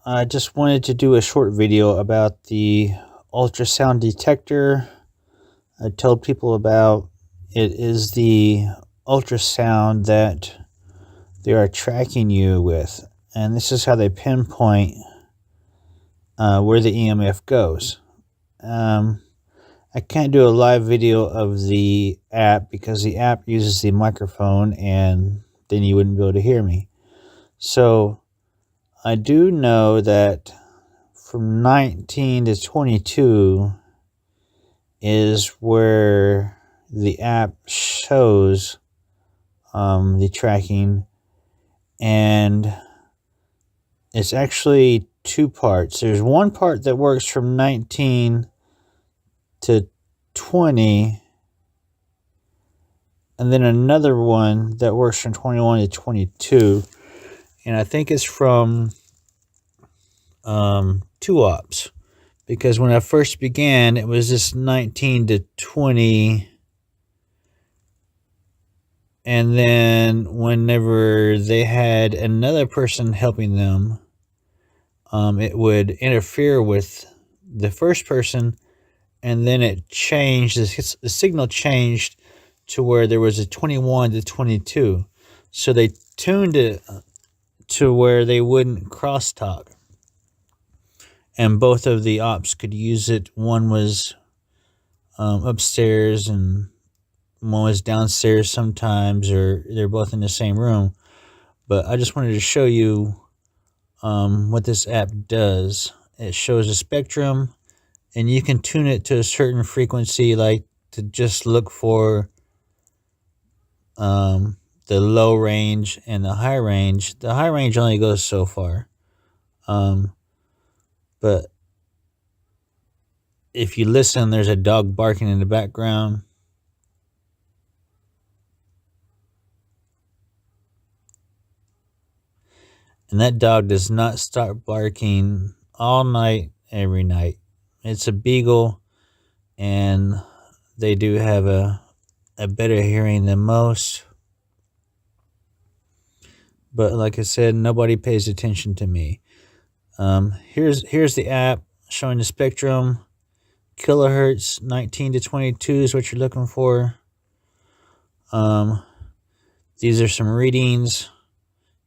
I just wanted to do a short video about the ultrasound detector. I told people about it is the ultrasound that they are tracking you with, and this is how they pinpoint where the EMF goes. I can't do a live video of the app because the app uses the microphone and then you wouldn't be able to hear me. So I do know that from 19 to 22 is where the app shows the tracking, and it's actually two parts. There's one part that works from 19 to 20, and then another one that works from 21 to 22, and I think it's from 2 ops, because when I first began it was just 19 to 20, and then whenever they had another person helping them, it would interfere with the first person, and then it changed, the signal changed to where there was a 21 to 22. So they tuned it to where they wouldn't crosstalk, and both of the ops could use it. One was upstairs and one was downstairs sometimes, or they're both in the same room. But I just wanted to show you what this app does. It shows a spectrum, and you can tune it to a certain frequency, like to just look for the low range and the high range. The high range only goes so far, but if you listen, there's a dog barking in the background. And that dog does not stop barking all night, every night. It's a beagle, and they do have a better hearing than most. But like I said, nobody pays attention to me. Here's the app showing the spectrum. Kilohertz 19 to 22 is what you're looking for. These are some readings.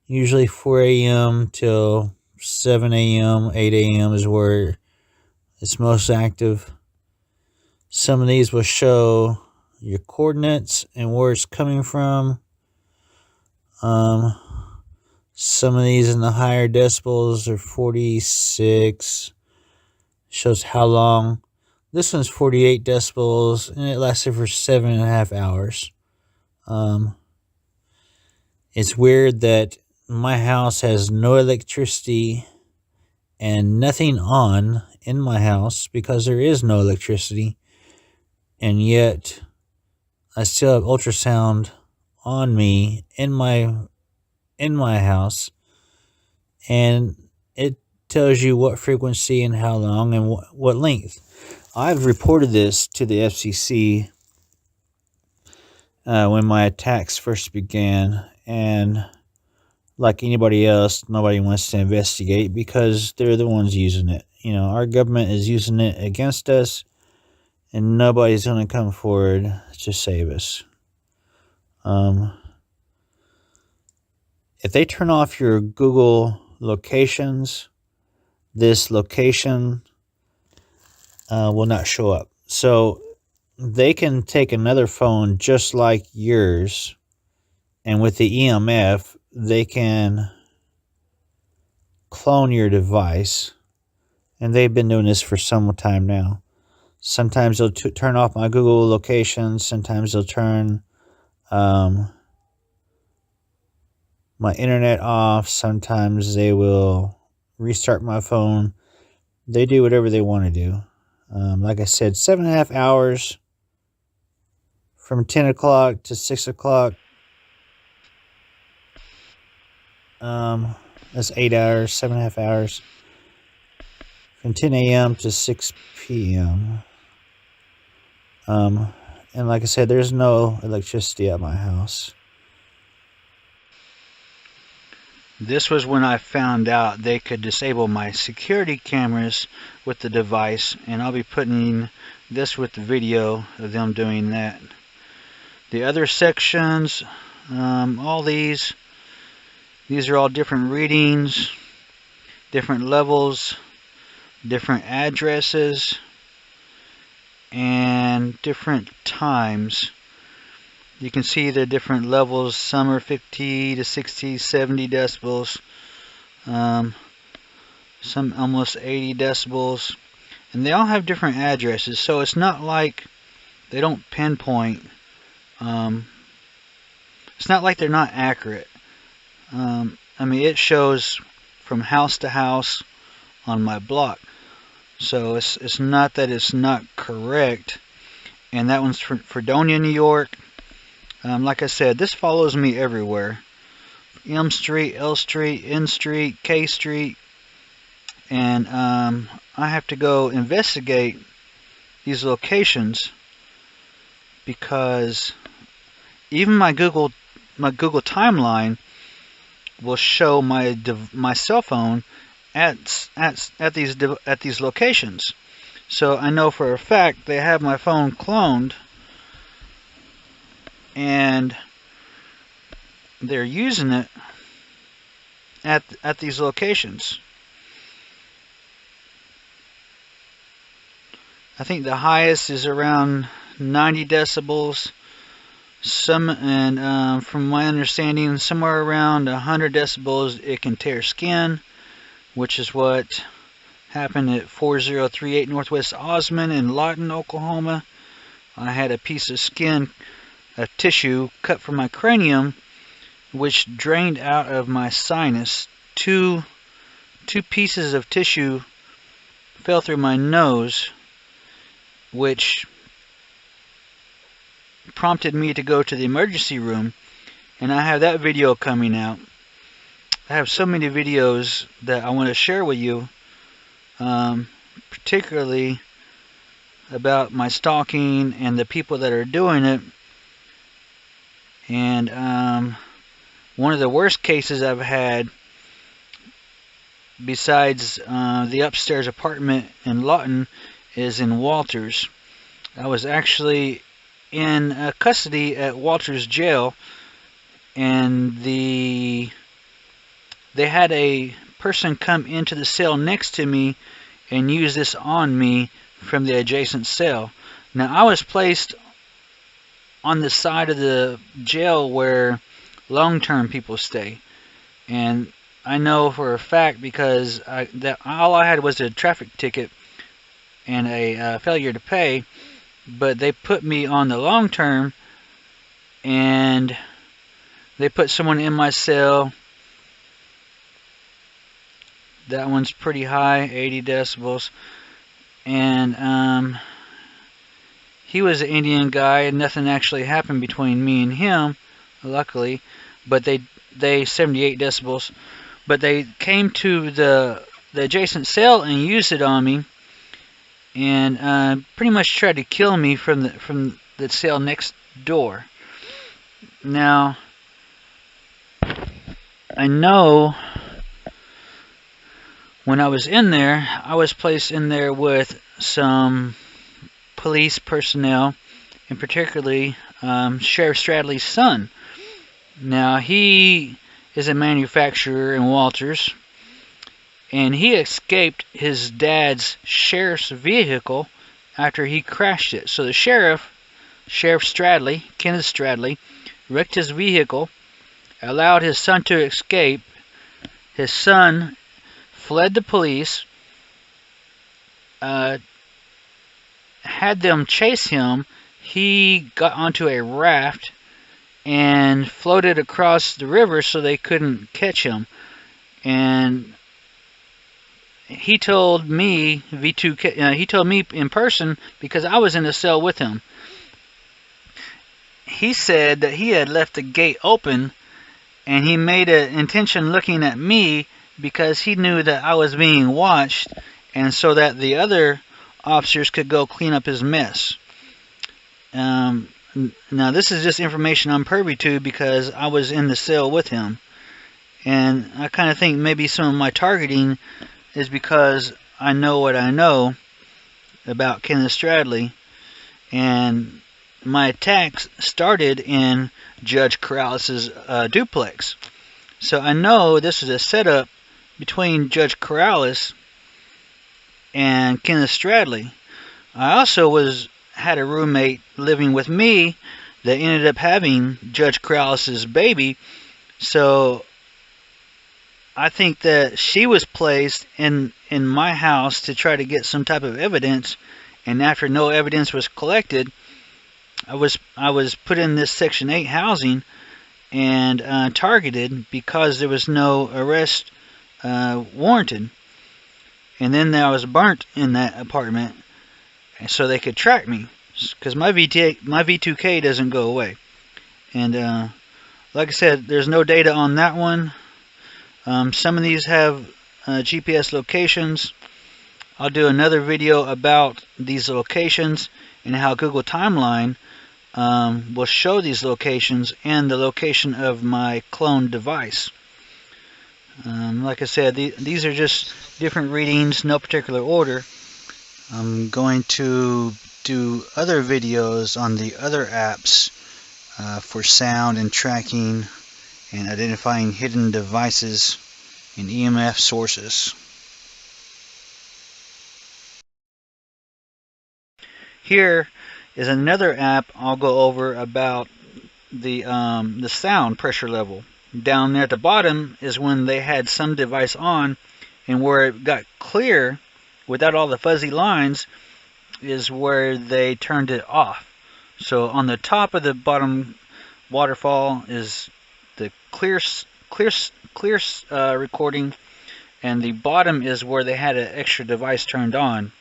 Usually 4 a.m. till 7 a.m., 8 a.m. is where it's most active. Some of these will show your coordinates and where it's coming from. Some of these in the higher decibels are 46. Shows how long. This one's 48 decibels, and it lasted for 7.5 hours. It's weird that my house has no electricity and nothing on in my house because there is no electricity, and yet I still have ultrasound on me in my house, and it tells you what frequency and how long and what length. I've reported this to the FCC when my attacks first began, and like anybody else, nobody wants to investigate because they're the ones using it. You know, our government is using it against us, and nobody's going to come forward to save us. If they turn off your Google locations, this location will not show up. So they can take another phone just like yours, and with the EMF, they can clone your device. And they've been doing this for some time now. Sometimes they'll turn off my Google locations. Sometimes they'll turn my internet off. Sometimes they will restart my phone. They do whatever they want to do. Like I said, 7.5 hours from 10 o'clock to 6 o'clock. That's 8 hours, 7.5 hours. From 10 a.m. to 6 p.m. And like I said, there's no electricity at my house. This was when I found out they could disable my security cameras with the device, and I'll be putting this with the video of them doing that. The other sections, all these are all different readings, different levels, different addresses, and different times. You can see the different levels. Some are 50 to 60, 70 decibels. Some almost 80 decibels. And they all have different addresses, so it's not like they don't pinpoint. It's not like they're not accurate. I mean, it shows from house to house on my block. So it's not that it's not correct. And that one's for Fredonia, New York. Like I said, this follows me everywhere. M Street, L Street, N Street, K Street. And I have to go investigate these locations because even my Google timeline will show my cell phone at these locations. So I know for a fact they have my phone cloned, and they're using it at these locations. I think the highest is around 90 decibels. From my understanding, somewhere around 100 decibels it can tear skin, which is what happened at 4038 Northwest Osmond in Lawton, Oklahoma. I had a piece of skin, a tissue cut from my cranium, which drained out of my sinus. Two pieces of tissue fell through my nose, which prompted me to go to the emergency room, and I have that video coming out. I have so many videos that I want to share with you, particularly about my stalking and the people that are doing it. And one of the worst cases I've had, besides the upstairs apartment in Lawton, is in Walters. I was actually in custody at Walters Jail, and they had a person come into the cell next to me and use this on me from the adjacent cell. Now, I was placed on the side of the jail where long-term people stay, and I know for a fact because all I had was a traffic ticket and a failure to pay, but they put me on the long term, and they put someone in my cell. That one's pretty high, 80 decibels, and he was an Indian guy, and nothing actually happened between me and him, luckily, but they 78 decibels, but they came to the adjacent cell and used it on me, and pretty much tried to kill me from the cell next door. Now, I know when I was in there, I was placed in there with some police personnel, and particularly Sheriff Stradley's son. Now, he is a manufacturer in Walters, and he escaped his dad's sheriff's vehicle after he crashed it. So the Sheriff Stradley, Kenneth Stradley, wrecked his vehicle, allowed his son to escape. His son fled the police, had them chase him. He got onto a raft and floated across the river so they couldn't catch him. And he told me, he told me in person, because I was in the cell with him. He said that he had left the gate open, and he made an intention looking at me because he knew that I was being watched, and so that the other officers could go clean up his mess. Now, this is just information I'm privy to because I was in the cell with him. And I kind of think maybe some of my targeting is because I know what I know about Kenneth Stradley, and my attacks started in Judge Corrales' duplex. So I know this is a setup between Judge Corrales and Kenneth Stradley. I also had a roommate living with me that ended up having Judge Corrales' baby. So I think that she was placed in my house to try to get some type of evidence, and after no evidence was collected, I was put in this Section 8 housing and targeted because there was no arrest warranted. And then I was burnt in that apartment so they could track me, because my V2K doesn't go away. And like I said, there's no data on that one. Some of these have GPS locations. I'll do another video about these locations and how Google Timeline will show these locations and the location of my cloned device. Like I said, these are just different readings, no particular order. I'm going to do other videos on the other apps for sound and tracking and identifying hidden devices and EMF sources. Here is another app I'll go over about the sound pressure level. Down there at the bottom is when they had some device on, and where it got clear without all the fuzzy lines is where they turned it off. So on the top of the bottom waterfall is the clear recording, and the bottom is where they had an extra device turned on.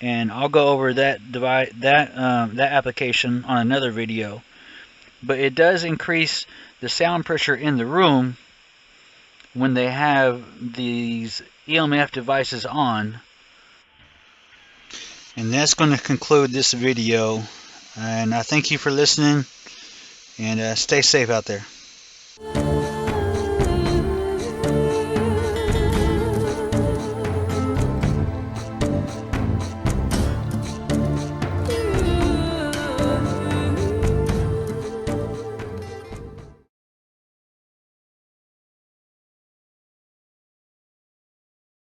And I'll go over that application on another video. But it does increase the sound pressure in the room when they have these EMF devices on. And that's going to conclude this video. And I thank you for listening, and stay safe out there.